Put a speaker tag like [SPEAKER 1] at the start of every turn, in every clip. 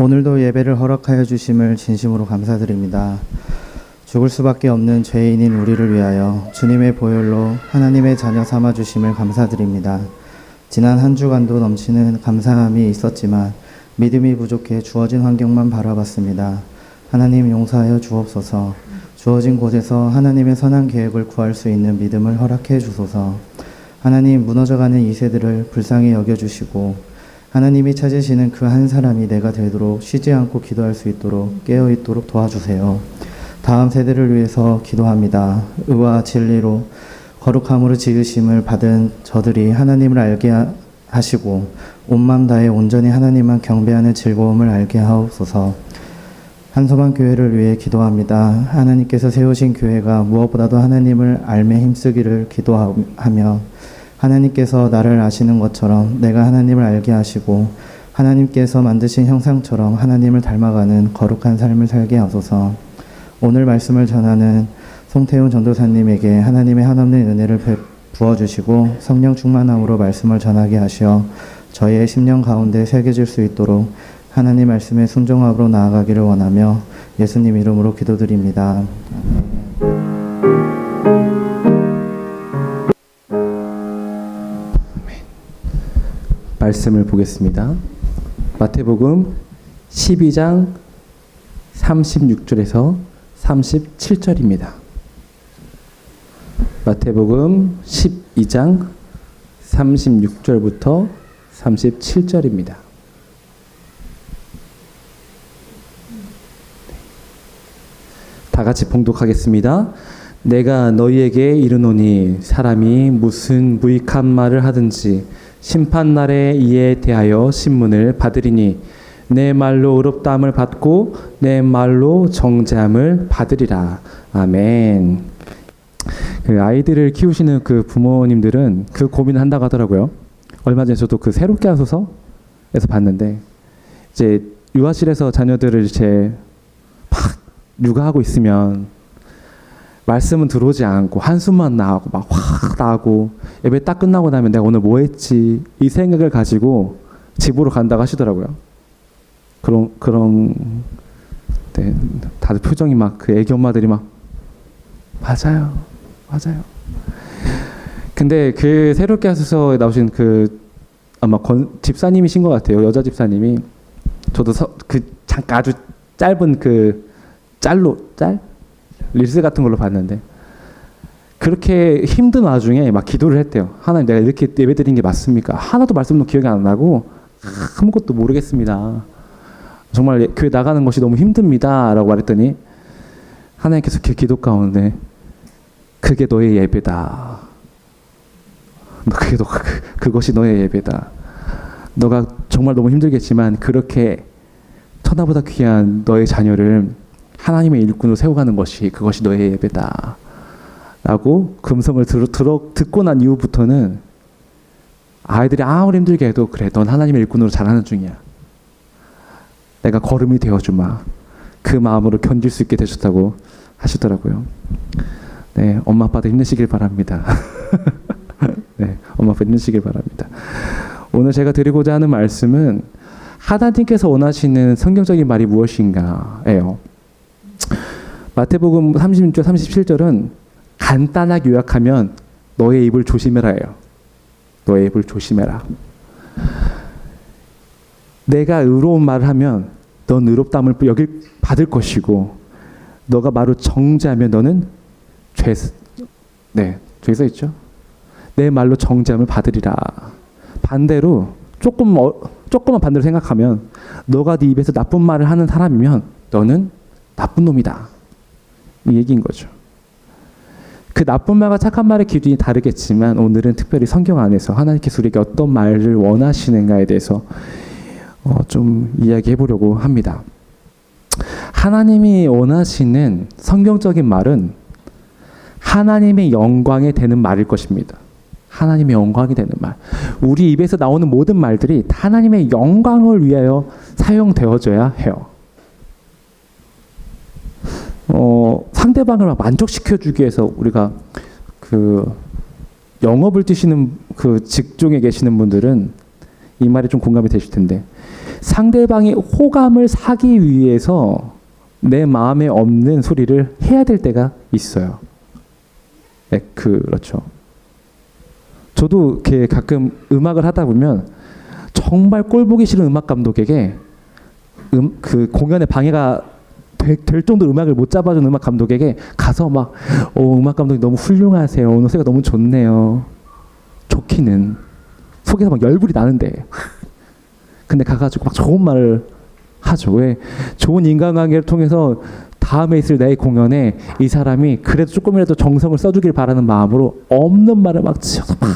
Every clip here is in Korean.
[SPEAKER 1] 오늘도 예배를 허락하여 주심을 진심으로 감사드립니다. 죽을 수밖에 없는 죄인인 우리를 위하여 주님의 보혈로 하나님의 자녀 삼아 주심을 감사드립니다. 지난 한 주간도 넘치는 감사함이 있었지만 믿음이 부족해 주어진 환경만 바라봤습니다. 하나님 용서하여 주옵소서. 주어진 곳에서 하나님의 선한 계획을 구할 수 있는 믿음을 허락해 주소서. 하나님, 무너져가는 이 세대를 불쌍히 여겨주시고 하나님이 찾으시는 그 한 사람이 내가 되도록 쉬지 않고 기도할 수 있도록 깨어있도록 도와주세요. 다음 세대를 위해서 기도합니다. 의와 진리로 거룩함으로 지으심을 받은 저들이 하나님을 알게 하시고 온 마음 다해 온전히 하나님만 경배하는 즐거움을 알게 하옵소서. 한서방 교회를 위해 기도합니다. 하나님께서 세우신 교회가 무엇보다도 하나님을 알매 힘쓰기를 기도하며 하나님께서 나를 아시는 것처럼 내가 하나님을 알게 하시고 하나님께서 만드신 형상처럼 하나님을 닮아가는 거룩한 삶을 살게 하소서. 오늘 말씀을 전하는 송태훈 전도사님에게 하나님의 한없는 은혜를 부어주시고 성령 충만함으로 말씀을 전하게 하시어 저희의 심령 가운데 새겨질 수 있도록 하나님 말씀에 순종함으로 나아가기를 원하며 예수님 이름으로 기도드립니다.
[SPEAKER 2] 말씀을 보겠습니다. 마태복음 12장 36절에서 37절입니다. 마태복음 12장 36절부터 37절입니다. 다 같이 봉독하겠습니다. 내가 너희에게 이르노니 사람이 무슨 무익한 말을 하든지 심판날에 이에 대하여 신문을 받으리니 내 말로 의롭다함을 받고 내 말로 정죄함을 받으리라. 아멘. 그 아이들을 키우시는 그 부모님들은 그 고민을 한다고 하더라고요. 얼마 전에 저도 그 새롭게 하소서에서 봤는데 이제 유아실에서 자녀들을 이제 막 육아하고 있으면 말씀은 들어오지 않고 한숨만 나오고 막 확 나오고 예배 딱 끝나고 나면 내가 오늘 뭐 했지 이 생각을 가지고 집으로 간다고 하시더라고요. 그런 네, 다들 표정이 막 그 애기 엄마들이 막 맞아요. 근데 그 새롭게 하소서에 나오신 그 아마 집사님이신 것 같아요. 여자 집사님이 저도 그 잠깐 아주 짧은 그 짤 릴스 같은 걸로 봤는데 그렇게 힘든 와중에 막 기도를 했대요. 하나님, 내가 이렇게 예배드린 게 맞습니까? 하나도 말씀도 기억이 안 나고 아무것도 모르겠습니다. 정말 교회 나가는 것이 너무 힘듭니다 라고 말했더니 하나님께서 그 기도 가운데 그게 너의 예배다. 그것이 너의 예배다. 너가 정말 너무 힘들겠지만 그렇게 천하보다 귀한 너의 자녀를 하나님의 일꾼으로 세워가는 것이 그것이 너의 예배다 라고 금성을 듣고 난 이후부터는 아이들이 아무리 힘들게 해도 그래, 넌 하나님의 일꾼으로 잘하는 중이야. 내가 걸음이 되어주마. 그 마음으로 견딜 수 있게 되셨다고 하시더라고요. 네, 엄마 아빠도 힘내시길 바랍니다. 네, 엄마 아빠 힘내시길 바랍니다. 오늘 제가 드리고자 하는 말씀은 하나님께서 원하시는 성경적인 말이 무엇인가예요. 마태복음 36절 37절은 간단하게 요약하면 너의 입을 조심해라예요. 너의 입을 조심해라. 내가 의로운 말을 하면 넌 의롭다함을 받을 것이고 너가 말로 정죄하면 너는 죄 써있죠? 내 말로 정죄함을 받으리라. 반대로 조금만 반대로 생각하면 너가 네 입에서 나쁜 말을 하는 사람이면 너는 나쁜 놈이다. 이 얘기인 거죠. 그 나쁜 말과 착한 말의 기준이 다르겠지만 오늘은 특별히 성경 안에서 하나님께서 우리에게 어떤 말을 원하시는가에 대해서 좀 이야기해 보려고 합니다. 하나님이 원하시는 성경적인 말은 하나님의 영광에 되는 말일 것입니다. 하나님의 영광이 되는 말. 우리 입에서 나오는 모든 말들이 하나님의 영광을 위하여 사용되어져야 해요. 상대방을 막 만족시켜주기 위해서 우리가 그 영업을 뛰시는 그 직종에 계시는 분들은 이 말이 좀 공감이 되실 텐데 상대방이 호감을 사기 위해서 내 마음에 없는 소리를 해야 될 때가 있어요. 네, 그렇죠. 저도 이렇게 가끔 음악을 하다 보면 정말 꼴보기 싫은 음악 감독에게 그 공연에 방해가 될 정도로 음악을 못 잡아준 음악 감독에게 가서 막 음악 감독이 너무 훌륭하세요. 오늘 노래가 너무 좋네요. 좋기는 속에서 막 열불이 나는데 근데 가가지고 막 좋은 말을 하죠. 왜? 좋은 인간관계를 통해서 다음에 있을 내 공연에 이 사람이 그래도 조금이라도 정성을 써주길 바라는 마음으로 없는 말을 막 지어서 막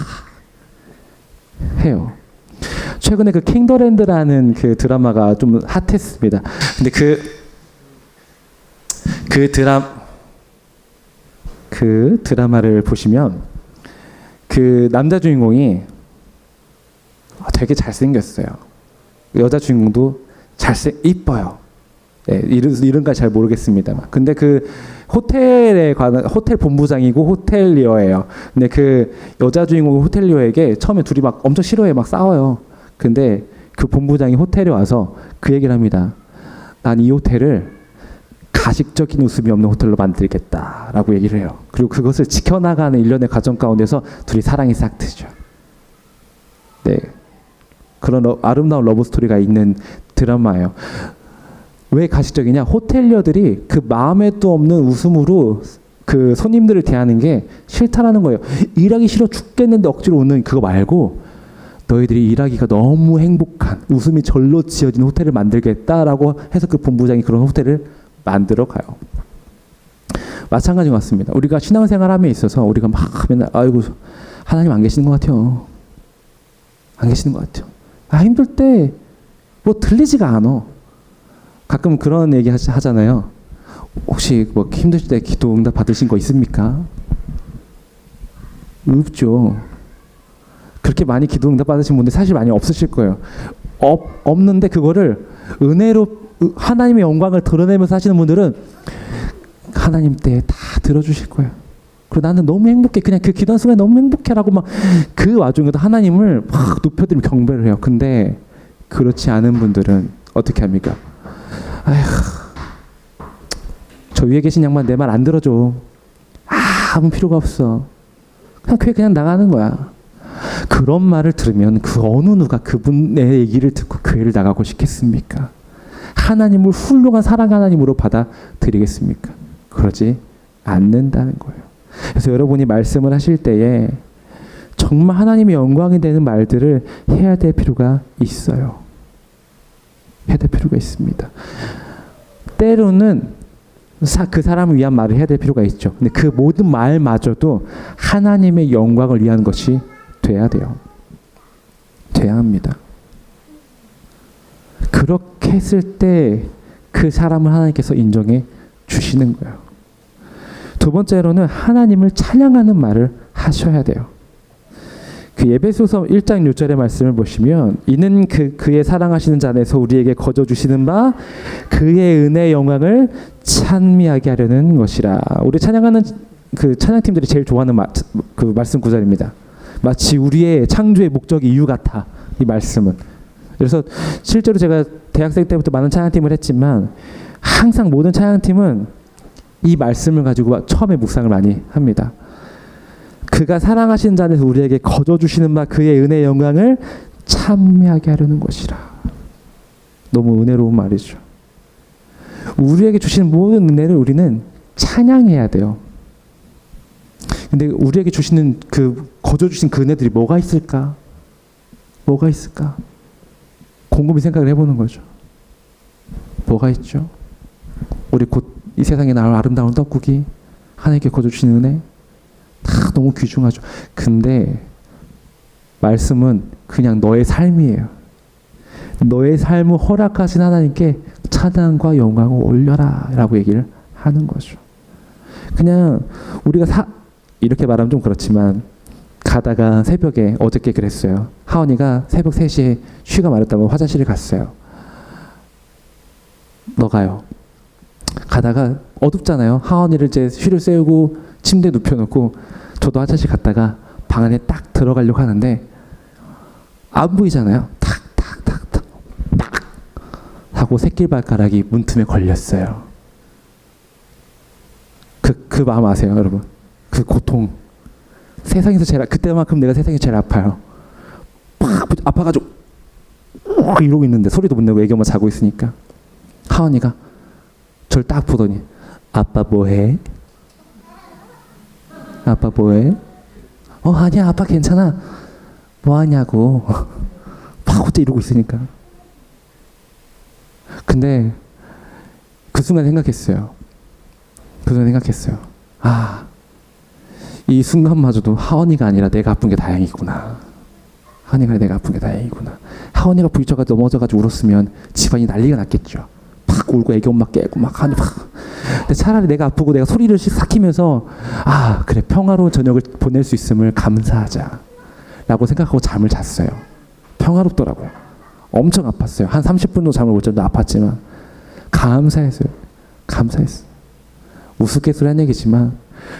[SPEAKER 2] 해요. 최근에 그 킹더랜드라는 그 드라마가 좀 핫했습니다. 근데 그 드라마를 보시면 그 남자 주인공이 되게 잘생겼어요. 여자 주인공도 이뻐요. 네, 이름까지 잘 모르겠습니다만. 근데 그 호텔에 관한 호텔 본부장이고 호텔리어예요. 근데 그 여자 주인공 호텔리어에게 처음에 둘이 막 엄청 싫어해, 막 싸워요. 근데 그 본부장이 호텔에 와서 그 얘기를 합니다. 난 이 호텔을 가식적인 웃음이 없는 호텔로 만들겠다라고 얘기를 해요. 그리고 그것을 지켜나가는 일련의 과정 가운데서 둘이 사랑이 싹 트죠. 네, 그런 아름다운 러브 스토리가 있는 드라마예요. 왜 가식적이냐? 호텔리어들이 그 마음에도 없는 웃음으로 그 손님들을 대하는 게 싫다라는 거예요. 일하기 싫어 죽겠는데 억지로 오는 그거 말고 너희들이 일하기가 너무 행복한 웃음이 절로 지어진 호텔을 만들겠다라고 해서 그 본부장이 그런 호텔을 만들어 가요. 마찬가지 같습니다. 우리가 신앙생활함에 있어서 우리가 막 맨날 아이고 하나님 안 계시는 것 같아요. 안 계시는 것 같아요. 힘들 때 뭐 들리지가 않아. 가끔 그런 얘기 하잖아요. 혹시 뭐 힘드실 때 기도 응답 받으신 거 있습니까? 없죠. 그렇게 많이 기도 응답 받으신 분들 사실 많이 없으실 거예요. 없는데 그거를 은혜로 하나님의 영광을 드러내면서 하시는 분들은 하나님 때 다 들어주실 거예요. 그리고 나는 너무 행복해. 그냥 그 기도한 순간에 너무 행복해라고 막 그 와중에도 하나님을 막 높여드리며 경배를 해요. 근데 그렇지 않은 분들은 어떻게 합니까? 아휴, 저 위에 계신 양반 내 말 안 들어줘. 아무 필요가 없어. 그냥 교회 그냥 나가는 거야. 그런 말을 들으면 그 어느 누가 그분의 얘기를 듣고 교회를 나가고 싶겠습니까? 하나님을 훌륭한 사랑 하나님으로 받아들이겠습니까? 그러지 않는다는 거예요. 그래서 여러분이 말씀을 하실 때에 정말 하나님의 영광이 되는 말들을 해야 될 필요가 있어요. 해야 될 필요가 있습니다. 때로는 그 사람을 위한 말을 해야 될 필요가 있죠. 근데 그 모든 말마저도 하나님의 영광을 위한 것이 돼야 돼요. 돼야 합니다. 그렇게 했을 때 그 사람을 하나님께서 인정해 주시는 거예요. 두 번째로는 하나님을 찬양하는 말을 하셔야 돼요. 그 에베소서 1장 6절의 말씀을 보시면 이는 그의 사랑하시는 자 안에서 우리에게 거저 주시는 바 그의 은혜의 영광을 찬미하게 하려는 것이라. 우리 찬양하는 그 찬양팀들이 제일 좋아하는 그 말씀 구절입니다. 마치 우리의 창조의 목적이 이유 같아. 이 말씀은. 그래서 실제로 제가 대학생 때부터 많은 찬양팀을 했지만 항상 모든 찬양팀은 이 말씀을 가지고 처음에 묵상을 많이 합니다. 그가 사랑하시는 자 안에서 우리에게 거저 주시는 바 그의 은혜의 영광을 찬미하게 하려는 것이라. 너무 은혜로운 말이죠. 우리에게 주시는 모든 은혜를 우리는 찬양해야 돼요. 근데 우리에게 주시는 거저 주신 그 은혜들이 뭐가 있을까? 뭐가 있을까? 곰곰이 생각을 해보는 거죠. 뭐가 있죠? 우리 곧 이 세상에 나올 아름다운 떡국이, 하나님께 거저 주신 은혜, 다 너무 귀중하죠. 근데 말씀은 그냥 너의 삶이에요. 너의 삶을 허락하신 하나님께 찬양과 영광을 올려라 라고 얘기를 하는 거죠. 그냥 우리가 이렇게 말하면 좀 그렇지만 가다가 새벽에 어저께 그랬어요. 하원이가 새벽 3시에 쉬가 마렵다고 화장실을 갔어요. 너 가요. 가다가 어둡잖아요. 하원이를 이제 쉬를 세우고 침대에 눕혀놓고 저도 화장실 갔다가 방 안에 딱 들어가려고 하는데 안 보이잖아요. 탁탁탁탁 하고 새끼발가락이 문틈에 걸렸어요. 그 마음 아세요, 여러분? 그 고통. 세상에서 그때만큼 내가 세상에서 제일 아파요. 팍 아파가지고 이러고 있는데 소리도 못 내고 애기 엄마 자고 있으니까 하원이가 저를 딱 보더니 아빠 뭐해? 아빠 뭐해? 아니야 아빠 괜찮아. 뭐하냐고. 막 혼자 이러고 있으니까. 근데 그 순간 생각했어요. 이 순간마저도 하원이가 아니라 내가 아픈 게 다행이구나. 하원이가 부딪혀가 넘어져가지고 울었으면 집안이 난리가 났겠죠. 팍 울고 애기 엄마 깨고 막 하니 막. 근데 차라리 내가 아프고 내가 소리를 삭히면서 그래 평화로운 저녁을 보낼 수 있음을 감사하자라고 생각하고 잠을 잤어요. 평화롭더라고요. 엄청 아팠어요. 한 30분도 잠을 못 자도 아팠지만 감사했어요. 우스갯소리 한 얘기지만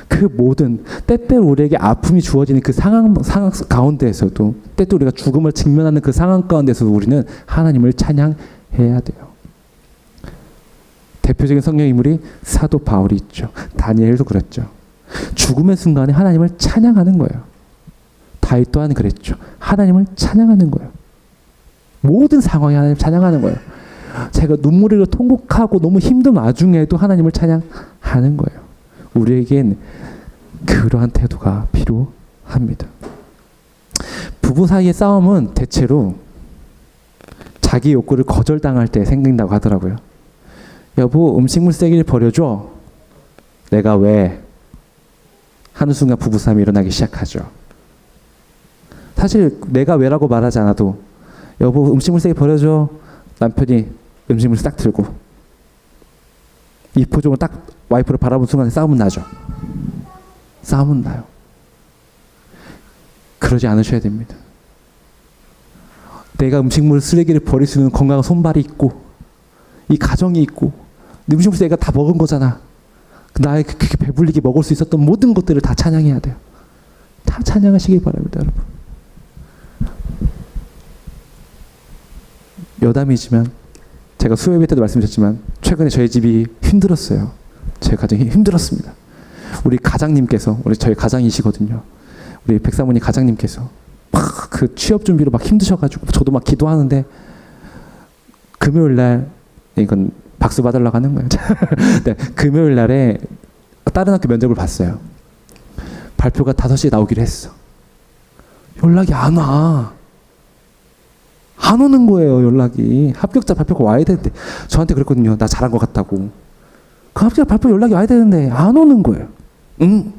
[SPEAKER 2] 그 모든 때때로 우리에게 아픔이 주어지는 그 상황 가운데에서도 때때로 우리가 죽음을 직면하는 그 상황 가운데서도 우리는 하나님을 찬양해야 돼요. 대표적인 성경 인물이 사도 바울이 있죠. 다니엘도 그랬죠. 죽음의 순간에 하나님을 찬양하는 거예요. 다윗 또한 그랬죠. 하나님을 찬양하는 거예요. 모든 상황에 하나님 찬양하는 거예요. 제가 눈물으로 통곡하고 너무 힘든 와중에도 하나님을 찬양하는 거예요. 우리에겐 그러한 태도가 필요합니다. 부부 사이의 싸움은 대체로 자기 욕구를 거절당할 때 생긴다고 하더라고요. 여보 음식물 쓰레기를 버려줘. 내가 왜? 하는 순간 부부싸움이 일어나기 시작하죠. 사실 내가 왜라고 말하지 않아도 여보 음식물 쓰레기 버려줘. 남편이 음식물 싹 들고 이 표정으로 딱 와이프를 바라본 순간에 싸움은 나죠. 싸움은 나요. 그러지 않으셔야 됩니다. 내가 음식물 쓰레기를 버릴 수 있는 건강한 손발이 있고 이 가정이 있고 음식물 쓰레기가 다 먹은 거잖아. 나의 그렇게 배불리게 먹을 수 있었던 모든 것들을 다 찬양해야 돼요. 다 찬양하시기 바랍니다, 여러분. 여담이지만 제가 수요예배 때도 말씀드렸지만 최근에 저희 집이 힘들었어요. 저희 가정이 힘들었습니다. 우리 가장님께서 저희 가장이시거든요. 우리 백사모님 가장님께서 막 그 취업 준비로 막 힘드셔가지고 저도 막 기도하는데 금요일 날 이건 박수 받으려고 하는 거예요. 네, 금요일 날에 다른 학교 면접을 봤어요. 발표가 5시에 나오기로 했어. 연락이 안 와. 안 오는 거예요, 연락이. 합격자 발표가 와야 되는데. 저한테 그랬거든요. 나 잘한 것 같다고. 그 합격자 발표 연락이 와야 되는데 안 오는 거예요. 응?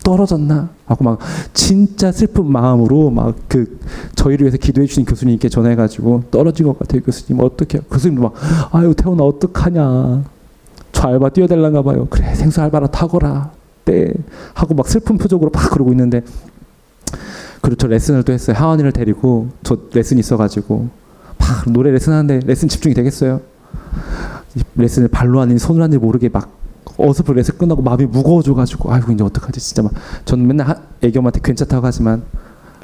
[SPEAKER 2] 떨어졌나? 하고 막 진짜 슬픈 마음으로 막 저희를 위해서 기도해 주신 교수님께 전화해가지고 떨어진 것 같아요, 교수님. 어떡해요? 교수님도 막 아유 태훈아 어떡하냐. 저 알바 뛰어달란가 봐요. 그래 생수 알바나 타거라. 네. 하고 막 슬픈 표정으로 막 그러고 있는데 그리고 저 레슨을 또 했어요. 하원이를 데리고 저 레슨이 있어가지고 막 노래 레슨하는데 레슨 집중이 되겠어요? 레슨을 발로 하는지 손으로 하는지 모르게 막 어설프 레슨 끝나고 마음이 무거워져가지고 아이고 이제 어떡하지 진짜 막 저는 맨날 애기 엄마한테 괜찮다고 하지만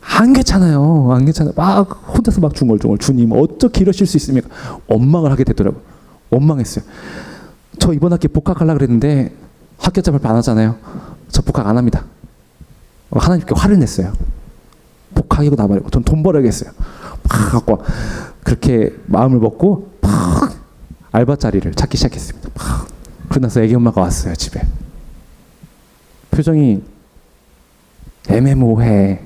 [SPEAKER 2] 안 괜찮아요. 막 혼자서 막 중얼중얼 주님 어떻게 이러실 수 있습니까? 원망을 하게 되더라고요. 원망했어요. 저 이번 학기에 복학하려고 그랬는데 합격자 발표 안 하잖아요. 저 복학 안 합니다. 하나님께 화를 냈어요. 복학이고 나발이고 전 돈 벌어야겠어요. 막 갖고 그렇게 마음을 먹고 막 알바 자리를 찾기 시작했습니다. 막 그러고 나서 애기 엄마가 왔어요, 집에. 표정이 애매모호해.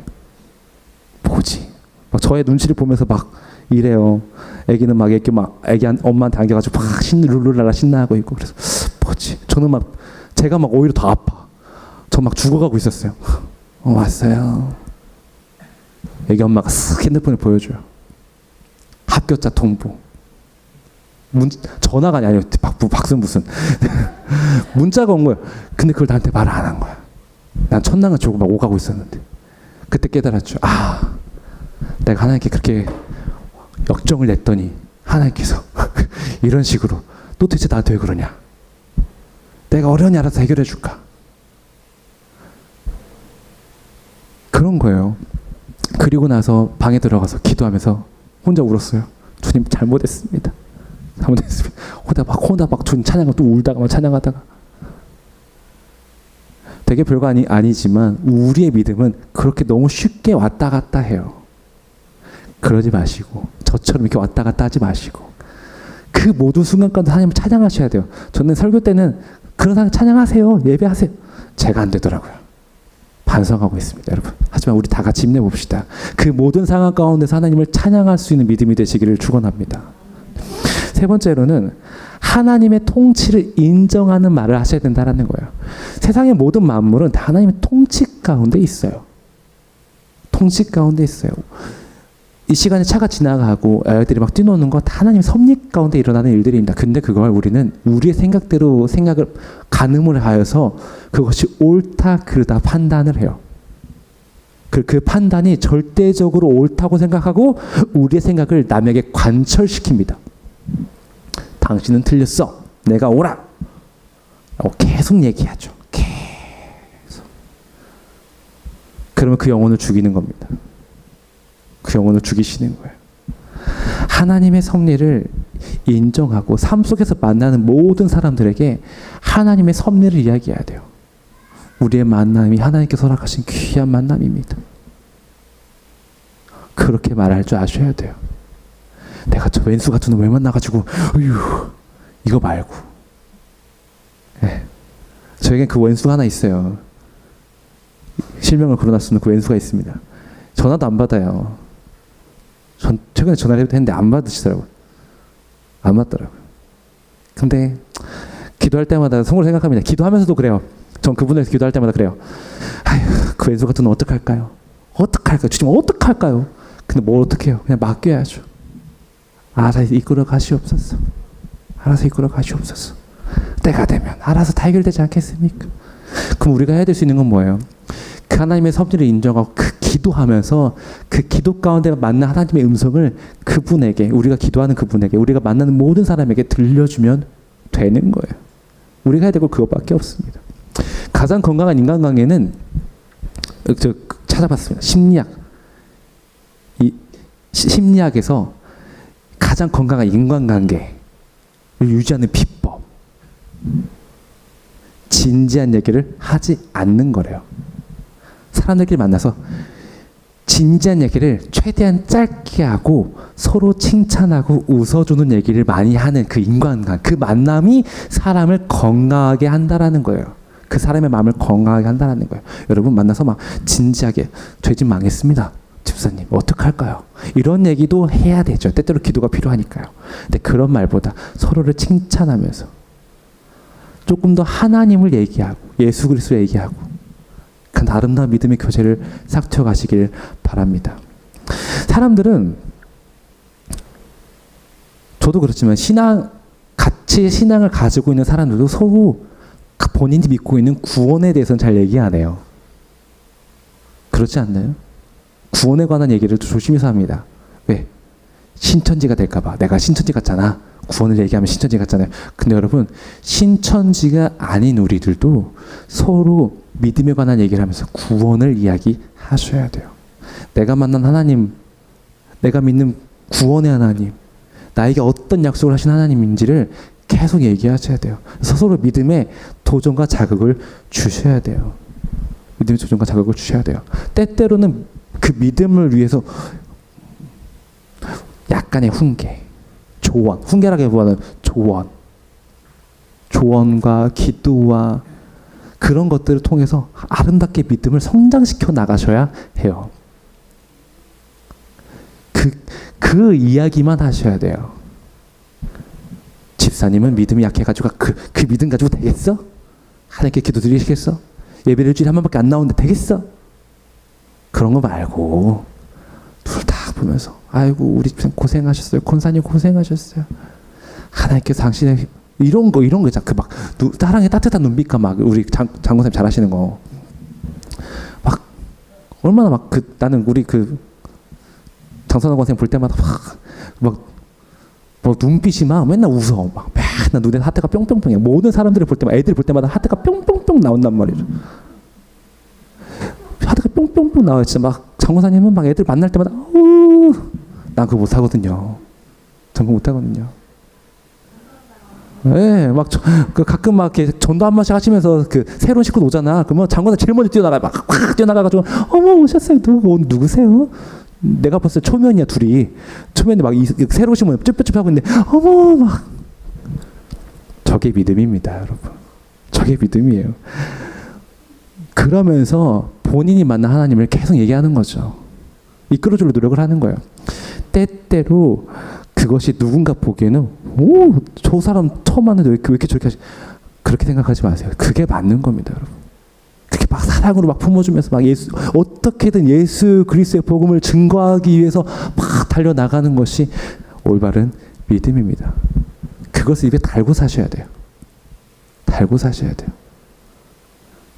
[SPEAKER 2] 뭐지? 막 저의 눈치를 보면서 막 이래요. 애기는 막 애기 엄마한테 안겨가지고 막 룰루랄라 신나하고 있고 그래서 뭐지? 저는 막 제가 막 오히려 더 아파. 저 막 죽어가고 있었어요. 왔어요. 애기 엄마가 쓱 핸드폰을 보여줘요. 합격자 통보. 전화가 아니에요. 박수 무슨 문자가 온 거예요. 근데 그걸 나한테 말을 안 한 거야. 난 천당을 주고 막 오가고 있었는데 그때 깨달았죠. 내가 하나님께 그렇게 역정을 냈더니 하나님께서 이런 식으로 도대체 나한테 왜 그러냐. 내가 어려운 일 알아서 해결해 줄까. 그런 거예요. 그리고 나서 방에 들어가서 기도하면서 혼자 울었어요. 주님 잘못했습니다. 잘못했으면 혼자 막 찬양하고 또 울다가 막 찬양하다가 되게 별거 아니지만 우리의 믿음은 그렇게 너무 쉽게 왔다 갔다 해요. 그러지 마시고 저처럼 이렇게 왔다 갔다 하지 마시고 그 모든 순간까지 하나님을 찬양하셔야 돼요. 저는 설교 때는 그런 사람 찬양하세요. 예배하세요. 제가 안 되더라고요. 반성하고 있습니다, 여러분. 하지만 우리 다 같이 힘내봅시다. 그 모든 상황 가운데서 하나님을 찬양할 수 있는 믿음이 되시기를 축원합니다. 세 번째로는 하나님의 통치를 인정하는 말을 하셔야 된다는 거예요. 세상의 모든 만물은 다 하나님의 통치 가운데 있어요. 통치 가운데 있어요. 이 시간에 차가 지나가고 애들이 막 뛰노는 거 다 하나님의 섭리 가운데 일어나는 일들입니다. 근데 그걸 우리는 우리의 생각대로 생각을 가늠을 하여서 그것이 옳다 그르다 판단을 해요. 그 판단이 절대적으로 옳다고 생각하고 우리의 생각을 남에게 관철시킵니다. 당신은 틀렸어. 내가 옳아. 라고 계속 얘기하죠. 계속. 그러면 그 영혼을 죽이는 겁니다. 그 영혼을 죽이시는 거예요. 하나님의 섭리를 인정하고 삶 속에서 만나는 모든 사람들에게 하나님의 섭리를 이야기해야 돼요. 우리의 만남이 하나님께서 허락하신 귀한 만남입니다. 그렇게 말할 줄 아셔야 돼요. 내가 저 왼수 같은 놈 왜 만나가지고 어휴 이거 말고. 네. 저에겐 그 왼수가 하나 있어요. 실명을 걸어놨으면 그 왼수가 있습니다. 전화도 안 받아요. 전 최근에 전화를 했는데 안 받으시더라고요. 안 받더라고요. 근데 기도할 때마다 속으로 생각합니다. 기도하면서도 그래요. 전 그분을 위해서 기도할 때마다 그래요. 아휴 그 왼수 같은 놈 어떡할까요? 어떡할까요? 주님 어떡할까요? 근데 뭘 어떡해요? 그냥 맡겨야죠. 알아서 이끌어 가시옵소서. 알아서 이끌어 가시옵소서. 때가 되면 알아서 다 해결되지 않겠습니까? 그럼 우리가 해야 될 수 있는 건 뭐예요? 그 하나님의 섭리를 인정하고 그 기도하면서 그 기도 가운데 만난 하나님의 음성을 그분에게, 우리가 기도하는 그분에게, 우리가 만나는 모든 사람에게 들려주면 되는 거예요. 우리가 해야 될 건 그것밖에 없습니다. 가장 건강한 인간관계는 저 찾아봤습니다. 심리학. 이 심리학에서 가장 건강한 인간관계를 유지하는 비법. 진지한 얘기를 하지 않는 거래요. 사람들끼리 만나서 진지한 얘기를 최대한 짧게 하고 서로 칭찬하고 웃어주는 얘기를 많이 하는 그 인간관, 그 만남이 사람을 건강하게 한다라는 거예요. 그 사람의 마음을 건강하게 한다라는 거예요. 여러분 만나서 막 진지하게 저희 집 망했습니다. 집사님 어떡할까요? 이런 얘기도 해야 되죠. 때때로 기도가 필요하니까요. 근데 그런 말보다 서로를 칭찬하면서 조금 더 하나님을 얘기하고 예수 그리스도를 얘기하고 그 아름다운 믿음의 교제를 싹트어 가시길 바랍니다. 사람들은 저도 그렇지만 같이 신앙을 가지고 있는 사람들도 서로 본인이 믿고 있는 구원에 대해서는 잘 얘기 안 해요. 그렇지 않나요? 구원에 관한 얘기를 조심해서 합니다. 왜? 신천지가 될까봐. 내가 신천지 같잖아. 구원을 얘기하면 신천지 같잖아요. 근데 여러분 신천지가 아닌 우리들도 서로 믿음에 관한 얘기를 하면서 구원을 이야기하셔야 돼요. 내가 만난 하나님, 내가 믿는 구원의 하나님, 나에게 어떤 약속을 하신 하나님인지를 계속 얘기하셔야 돼요. 서로 믿음에 도전과 자극을 주셔야 돼요. 믿음의 도전과 자극을 주셔야 돼요. 때때로는 그 믿음을 위해서 약간의 훈계, 조언, 훈계라기보다는 조언과 기도와 그런 것들을 통해서 아름답게 믿음을 성장시켜 나가셔야 해요. 그 이야기만 하셔야 돼요. 집사님은 믿음이 약해가지고 그 믿음 가지고 되겠어? 하나님께 기도 드리시겠어? 예배를 일주일에 한 번밖에 안 나오는데 되겠어? 그런 거 말고 둘 다 보면서 아이고 우리 집사님 고생하셨어요. 권사님 고생하셨어요. 하나님께서 당신의 이런 거 있잖아. 그 막 사랑의 따뜻한 눈빛과 막 우리 장군사님 잘하시는 거 막 얼마나 막 나는 우리 장선호 권사님 볼 때마다 막 눈빛이 막 맨날 웃어. 막 맨날 눈에 하트가 뿅뿅뿅해. 모든 사람들을 볼 때마다 애들 볼 때마다 하트가 뿅뿅뿅 나온단 말이죠. 하트가 뿅뿅뿅 나와요. 진짜 막 장권사님은 막 애들 만날 때마다 난 그거 못하거든요. 전 그거 못하거든요. 예, 막 가끔 막 이렇게 전도 한 번씩 하시면서 그 새로운 식구 오잖아. 그러면 장관은 제일 먼저 뛰어나가 막확 뛰어나가가지고 어머 오셨어요. 누구세요? 내가 봤을 때 초면이야 둘이. 초면이 막 새로 오신 분 쭈뼛쭈뼛 하고 있는데 어머 막 저게 믿음입니다, 여러분. 저게 믿음이에요. 그러면서 본인이 만난 하나님을 계속 얘기하는 거죠. 이끌어주려 노력을 하는 거예요. 때때로 그것이 누군가 보기에는 오, 저 사람 처음 봤는데 왜 이렇게 저렇게 하지? 그렇게 생각하지 마세요. 그게 맞는 겁니다, 여러분. 그렇게 막 사랑으로 막 품어주면서 막 예수 어떻게든 예수 그리스도의 복음을 증거하기 위해서 막 달려 나가는 것이 올바른 믿음입니다. 그것을 입에 달고 사셔야 돼요. 달고 사셔야 돼요.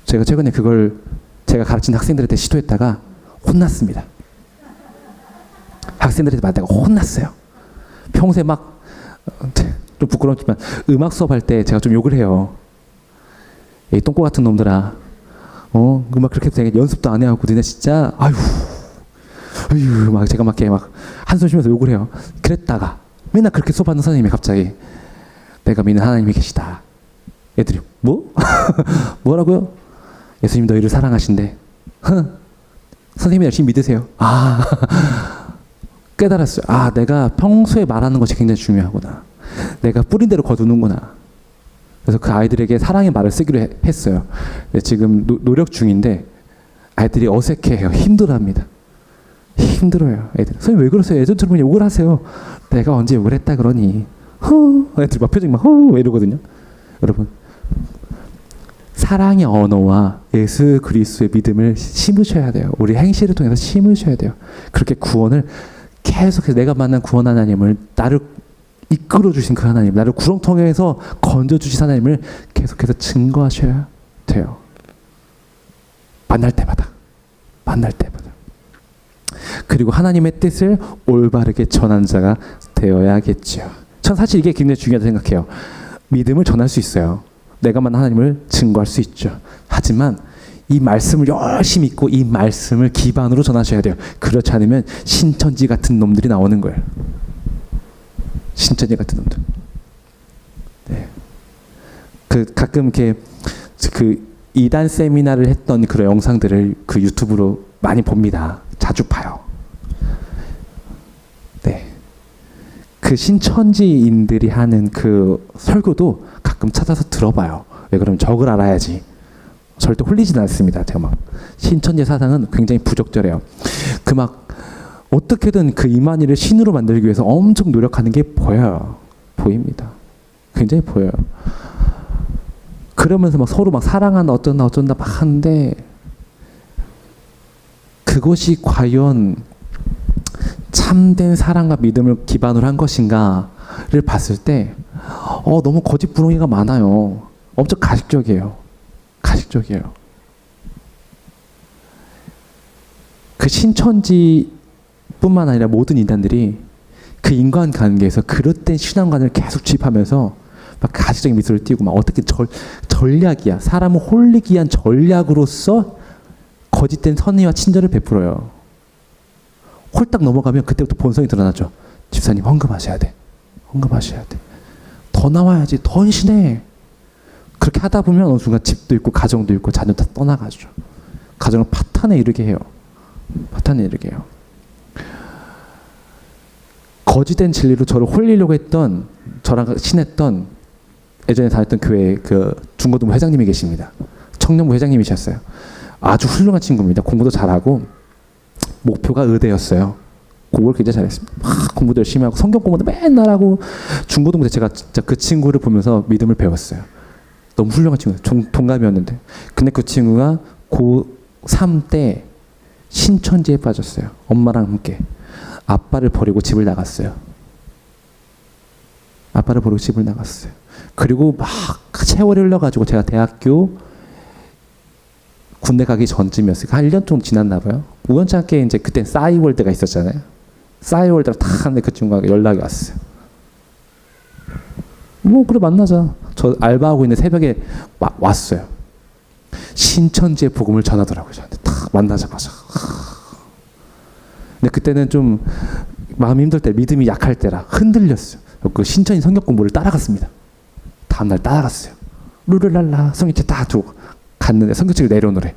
[SPEAKER 2] 제가 최근에 그걸 제가 가르친 학생들한테 시도했다가 혼났습니다. 학생들한테 만나다가 혼났어요. 평소에 막 좀 부끄럽지만 음악 수업할 때 제가 좀 욕을 해요. 이 똥꼬 같은 놈들아, 음악 그렇게 되게 연습도 안 해갖고 너네 진짜 아유 막 제가 막 이렇게 막 한숨 쉬면서 욕을 해요. 그랬다가 맨날 그렇게 수업하는 선생님이 갑자기 내가 믿는 하나님이 계시다. 애들이 뭐? 뭐라고요? 예수님 너희를 사랑하신대. 선생님이 열심히 믿으세요. 깨달았어요. 내가 평소에 말하는 것이 굉장히 중요하구나. 내가 뿌린 대로 거두는구나. 그래서 그 아이들에게 사랑의 말을 쓰기로 했어요. 지금 노력 중인데 아이들이 어색해해요. 힘들어합니다. 힘들어요. 애들. 선생님 왜 그러세요? 예전처럼 욕을 하세요. 내가 언제 욕을 했다 그러니. 애들이 막 표정이 막 이러거든요. 여러분, 사랑의 언어와 예수 그리스도의 믿음을 심으셔야 돼요. 우리 행실을 통해서 심으셔야 돼요. 그렇게 구원을 계속해서 내가 만난 구원 하나님을, 나를 이끌어 주신 그 하나님, 나를 구렁텅이에서 건져 주신 하나님을 계속해서 증거하셔야 돼요. 만날 때마다. 그리고 하나님의 뜻을 올바르게 전한 자가 되어야겠죠. 전 사실 이게 굉장히 중요하다고 생각해요. 믿음을 전할 수 있어요. 내가 만난 하나님을 증거할 수 있죠. 하지만 이 말씀을 열심히 믿고 이 말씀을 기반으로 전하셔야 돼요. 그렇지 않으면 신천지 같은 놈들이 나오는 거예요. 신천지 같은 놈들. 네. 가끔 이렇게 이단 세미나를 했던 그런 영상들을 그 유튜브로 많이 봅니다. 자주 봐요. 네. 그 신천지인들이 하는 그 설교도 가끔 찾아서 들어봐요. 왜 그러면 적을 알아야지. 절대 홀리지는 않습니다. 제가 막 신천지 사상은 굉장히 부적절해요. 어떻게든 그 이만희를 신으로 만들기 위해서 엄청 노력하는 게 보여요. 보입니다. 굉장히 보여요. 그러면서 막 서로 막 사랑한다 어쩐다 막 하는데 그것이 과연 참된 사랑과 믿음을 기반으로 한 것인가를 봤을 때 너무 거짓부렁이가 많아요. 엄청 가식적이에요. 그 신천지뿐만 아니라 모든 인간들이 그 인간관계에서 그릇된 신앙관을 계속 주입하면서 막 가식적인 미소를 띠고 막 어떻게 전략이야. 사람을 홀리기 위한 전략으로서 거짓된 선의와 친절을 베풀어요. 홀딱 넘어가면 그때부터 본성이 드러나죠. 집사님 헌금하셔야 돼. 더 나와야지. 더 헌신해. 그렇게 하다 보면 어느 순간 집도 있고 가정도 있고 자녀 다 떠나가죠. 가정을 파탄에 이르게 해요. 거짓된 진리로 저를 홀리려고 했던, 저랑 친했던 예전에 다녔던 교회 그 중고등부 회장님이 계십니다. 청년부 회장님이셨어요. 아주 훌륭한 친구입니다. 공부도 잘하고 목표가 의대였어요. 공부를 굉장히 잘했습니다. 막 공부도 열심히 하고 성경 공부도 맨날 하고 중고등부 때 제가 진짜 그 친구를 보면서 믿음을 배웠어요. 너무 훌륭한 친구, 동갑이었는데. 근데 그 친구가 고3 때 신천지에 빠졌어요. 엄마랑 함께. 아빠를 버리고 집을 나갔어요. 그리고 막 세월이 흘러가지고 제가 대학교 군대 가기 전쯤이었어요. 한 1년 정도 지났나 봐요. 우연찮게 이제 그때 싸이월드가 있었잖아요. 싸이월드가 딱 하는데 그 친구가 연락이 왔어요. 그래 만나자. 저 알바하고 있는 새벽에 왔어요. 신천지의 복음을 전하더라고요. 저한테 딱 만나자마자. 근데 그때는 좀 마음이 힘들 때, 믿음이 약할 때라 흔들렸어요. 그 신천지 성경 공부를 따라갔습니다. 다음날 따라갔어요. 룰루랄라 성경책 딱 두고 갔는데 성경책을 내려놓으래.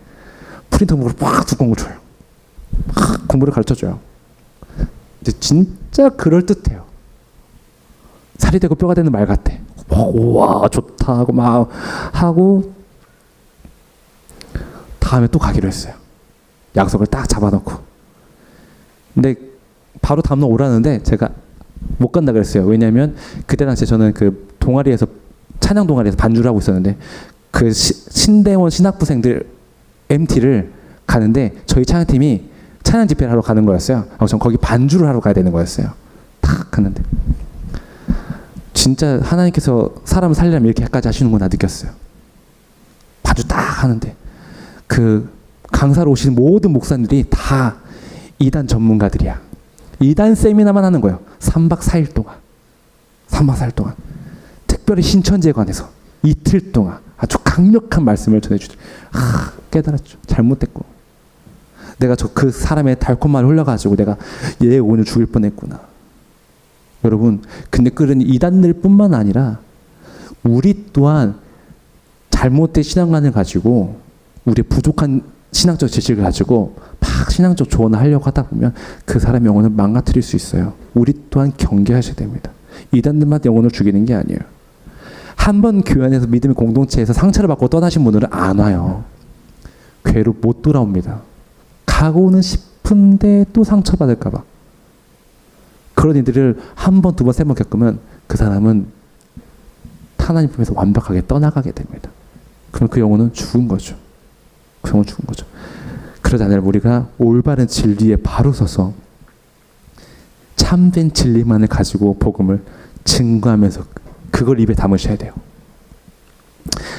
[SPEAKER 2] 프린터북을 빡 두꺼운 걸 줘요. 막 공부를 가르쳐줘요. 이제 진짜 그럴듯해요. 살이 되고 뼈가 되는 말 같아. 우와 좋다 하고 막 하고 다음에 또 가기로 했어요. 약속을 딱 잡아놓고. 근데 바로 다음날 오라는데 제가 못 간다 그랬어요. 왜냐하면 그때 당시에 저는 그 동아리에서 찬양 동아리에서 반주를 하고 있었는데 그 신대원 신학부생들 MT를 가는데 저희 찬양팀이 찬양 집회를 하러 가는 거였어요. 전 거기 반주를 하러 가야 되는 거였어요. 탁 갔는데 진짜 하나님께서 사람을 살리려면 이렇게까지 하시는구나 느꼈어요. 반주 딱 하는데 그 강사로 오신 모든 목사님들이 다 이단 전문가들이야. 이단 세미나만 하는 거예요. 3박 4일 동안. 3박 4일 동안. 특별히 신천지에 관해서 이틀 동안 아주 강력한 말씀을 전해주더니 깨달았죠. 잘못됐고. 내가 그 사람의 달콤한 말을 흘려가지고 내가 얘 오늘 죽일 뻔했구나. 여러분, 근데 그런 이단들 뿐만 아니라 우리 또한 잘못된 신앙관을 가지고 우리 부족한 신앙적 지식을 가지고 막 신앙적 조언을 하려고 하다 보면 그 사람의 영혼을 망가뜨릴 수 있어요. 우리 또한 경계하셔야 됩니다. 이단들만 영혼을 죽이는 게 아니에요. 한 번 교회 안에서 믿음의 공동체에서 상처를 받고 떠나신 분들은 안 와요. 괴로 못 돌아옵니다. 가고는 싶은데 또 상처받을까 봐. 그런 이들을 한 번, 두 번, 세 번 겪으면 그 사람은 하나님 품에서 완벽하게 떠나가게 됩니다. 그럼 그 영혼은 죽은 거죠. 그 영혼은 죽은 거죠. 그러지 않으면 우리가 올바른 진리에 바로 서서 참된 진리만을 가지고 복음을 증거하면서 그걸 입에 담으셔야 돼요.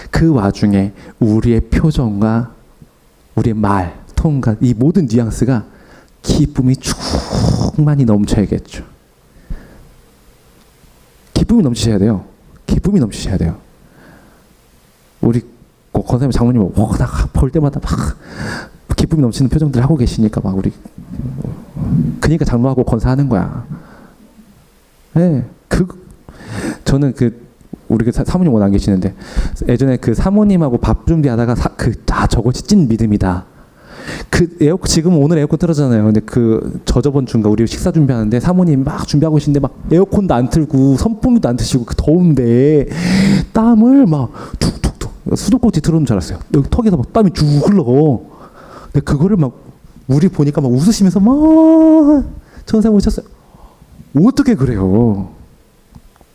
[SPEAKER 2] 그 와중에 우리의 표정과 우리의 말, 톤과 이 모든 뉘앙스가 기쁨이 충만히 넘쳐야겠죠. 기쁨이 넘치셔야 돼요. 기쁨이 넘치셔야 돼요. 우리 권사님 장모님 볼 때마다 막 기쁨이 넘치는 표정들 하고 계시니까 막 우리 그러니까 장로하고 권사하는 거야. 네, 저는 우리 사모님 오늘 안 계시는데 예전에 그 사모님하고 밥 준비하다가 저것이 찐 믿음이다. 지금 오늘 에어컨 틀어잖아요. 근데 저번 주인가 우리 식사 준비하는데 사모님 막 준비하고 계신데 막 에어컨도 안 틀고 선풍기도 안 트시고 더운데 땀을 막 툭툭툭 수도꼭지 틀어놓은 줄 알았어요. 여기 턱에서 막 땀이 쭉 흘러. 근데 그거를 막 우리 보니까 막 웃으시면서 막 전사 오셨어요. 어떻게 그래요?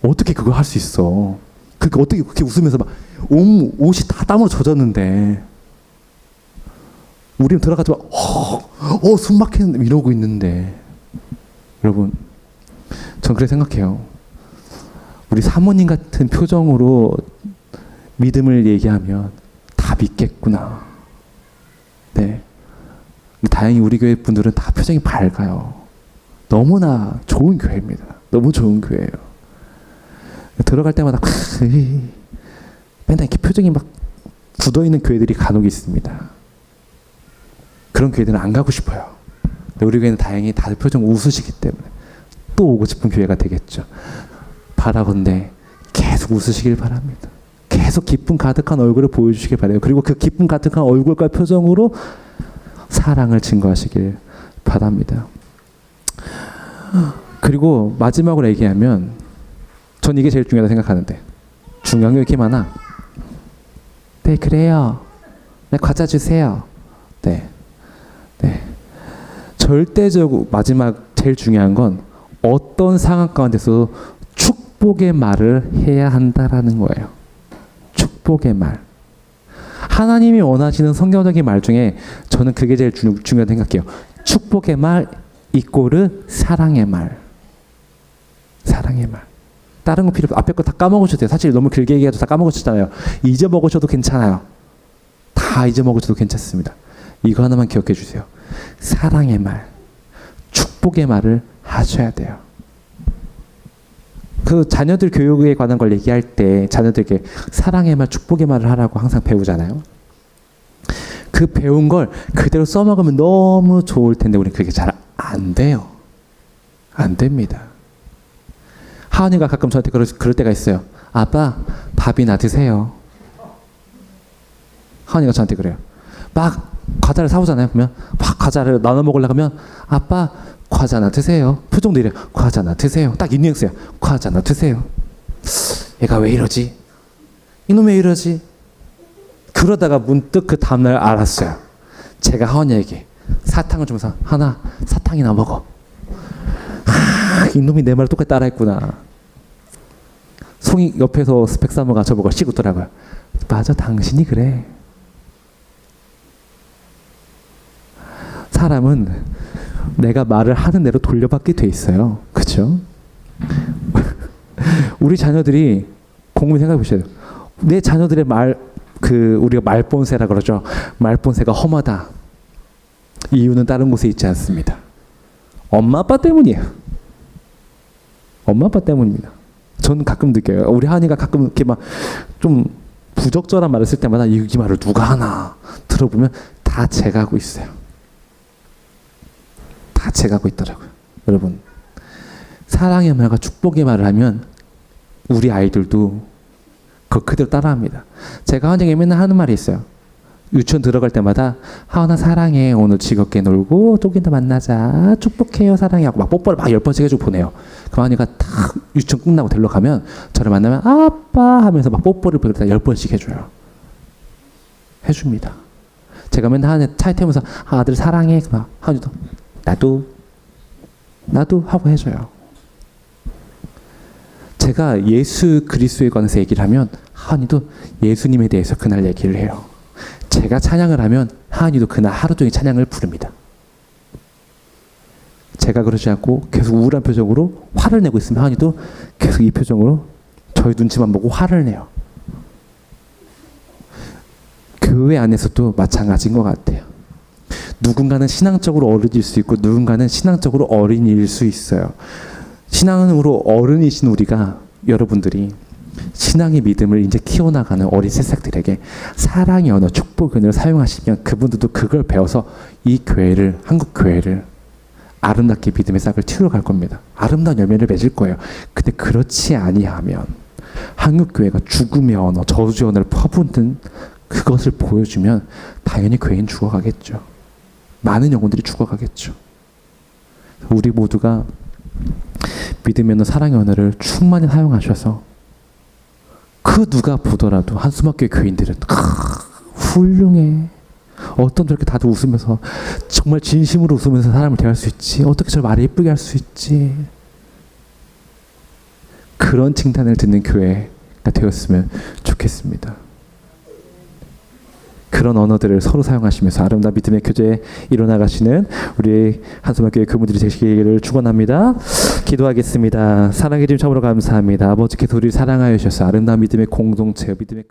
[SPEAKER 2] 어떻게 그걸 할 수 있어? 그러니까 어떻게 그렇게 웃으면서 막 옷이 다 땀으로 젖었는데 우리는 들어가지 막 숨 막히는데 이러고 있는데 여러분 전 그렇게 생각해요. 우리 사모님 같은 표정으로 믿음을 얘기하면 다 믿겠구나. 네. 다행히 우리 교회 분들은 다 표정이 밝아요. 너무나 좋은 교회입니다. 너무 좋은 교회예요. 들어갈 때마다 맨날 이렇게 표정이 막 굳어있는 교회들이 간혹 있습니다. 그런 교회들은 안 가고 싶어요. 근데 우리 교회는 다행히 다들 표정 웃으시기 때문에 또 오고 싶은 교회가 되겠죠. 바라건대 계속 웃으시길 바랍니다. 계속 기쁨 가득한 얼굴을 보여주시길 바라요. 그리고 그 기쁨 가득한 얼굴과 표정으로 사랑을 증거하시길 바랍니다. 그리고 마지막으로 얘기하면 전 이게 제일 중요하다고 생각하는데 중요한 게 왜 이렇게 많아? 네 그래요. 네 과자 주세요. 네. 절대적으로 마지막 제일 중요한 건 어떤 상황 가운데서 축복의 말을 해야 한다라는 거예요. 축복의 말. 하나님이 원하시는 성경적인 말 중에 저는 그게 제일 중요하다고 생각해요. 축복의 말 이꼬르 사랑의 말. 사랑의 말. 다른 거 필요 없어요. 앞에 거 다 까먹으셔도 돼요. 사실 너무 길게 얘기해도 다 까먹으셨잖아요. 잊어먹으셔도 괜찮아요. 다 잊어먹으셔도 괜찮습니다. 이거 하나만 기억해 주세요. 사랑의 말, 축복의 말을 하셔야 돼요. 자녀들 교육에 관한 걸 얘기할 때 자녀들에게 사랑의 말, 축복의 말을 하라고 항상 배우잖아요. 그 배운 걸 그대로 써먹으면 너무 좋을 텐데 우리는 그게 잘 안 돼요. 안 됩니다. 하은이가 가끔 저한테 그럴 때가 있어요. 아빠, 밥이나 드세요. 하은이가 저한테 그래요. 막 과자를 사오잖아요. 그러면 막 과자를 나눠 먹으려고 하면 아빠 과자나 드세요. 표정도 이래요. 과자나 드세요. 딱 이 뉘앙스예요. 과자나 드세요. 얘가 왜 이러지? 이놈 왜 이러지? 그러다가 문득 그 다음날 알았어요. 제가 하은이에게 사탕을 주면서 하나 사탕이나 먹어. 이놈이 내 말을 똑같이 따라했구나. 송이 옆에서 스펙사모가 저보고 씩 웃더라고요. 맞아, 당신이 그래. 사람은 내가 말을 하는 대로 돌려받게 돼 있어요. 그렇죠? 우리 자녀들이 곰곰이 생각해 보셔야 돼요. 내 자녀들의 우리가 말본세라 그러죠. 말본세가 험하다. 이유는 다른 곳에 있지 않습니다. 엄마 아빠 때문이에요. 엄마 아빠 때문입니다. 저는 가끔 느껴요. 우리 하은이가 가끔 이렇게 막 좀 부적절한 말을 쓸 때마다 이 말을 누가 하나 들어보면 다 제가 하고 있어요. 다 제가 하고 있더라고요. 여러분, 사랑의 말과 축복의 말을 하면 우리 아이들도 그 그대로 따라합니다. 제가 하은이에게 맨날 하는 말이 있어요. 유치원 들어갈 때마다 하은아 사랑해, 오늘 즐겁게 놀고 조금 더 만나자, 축복해요 사랑해 하고 막 뽀뽀를 막 10번씩 해주고 보내요. 그럼 하은이가 딱 유치원 끝나고 데리러 가면 저를 만나면 아빠 하면서 막 뽀뽀를 10번씩 해줘요. 해줍니다. 제가 맨날 하은이 차에 태우면서 아들 사랑해, 막 하은이도 나도 하고 해줘요. 제가 예수 그리스도에 관해서 얘기를 하면 하은이도 예수님에 대해서 그날 얘기를 해요. 제가 찬양을 하면 하은이도 그날 하루 종일 찬양을 부릅니다. 제가 그러지 않고 계속 우울한 표정으로 화를 내고 있으면 하은이도 계속 이 표정으로 저희 눈치만 보고 화를 내요. 교회 안에서도 마찬가지인 것 같아요. 누군가는 신앙적으로 어른일 수 있고 누군가는 신앙적으로 어린이일 수 있어요. 신앙으로 어른이신 우리가, 여러분들이 신앙의 믿음을 이제 키워나가는 어린 새싹들에게 사랑의 언어, 축복의 언어를 사용하시면 그분들도 그걸 배워서 이 교회를, 한국 교회를 아름답게 믿음의 싹을 틔우러 갈 겁니다. 아름다운 열매를 맺을 거예요. 근데 그렇지 아니하면 한국 교회가 죽음의 언어, 저주의 언어를 퍼붓는 그것을 보여주면 당연히 교회는 죽어가겠죠. 많은 영혼들이 죽어가겠죠. 우리 모두가 믿음의 언어, 사랑의 언어를 충만히 사용하셔서 그 누가 보더라도 한수막교회 교인들은 훌륭해. 어떤 저렇게 다들 웃으면서 정말 진심으로 웃으면서 사람을 대할 수 있지. 어떻게 저를 말을 예쁘게 할 수 있지. 그런 칭찬을 듣는 교회가 되었으면 좋겠습니다. 그런 언어들을 서로 사용하시면서 아름다운 믿음의 교제에 이뤄나가시는 우리 한수막교회 교무들이 되시기를 축원합니다. 기도하겠습니다. 사랑해 주님 참으로 감사합니다. 아버지께서 우리를 사랑하여 주셔서 아름다운 믿음의 공동체, 믿음의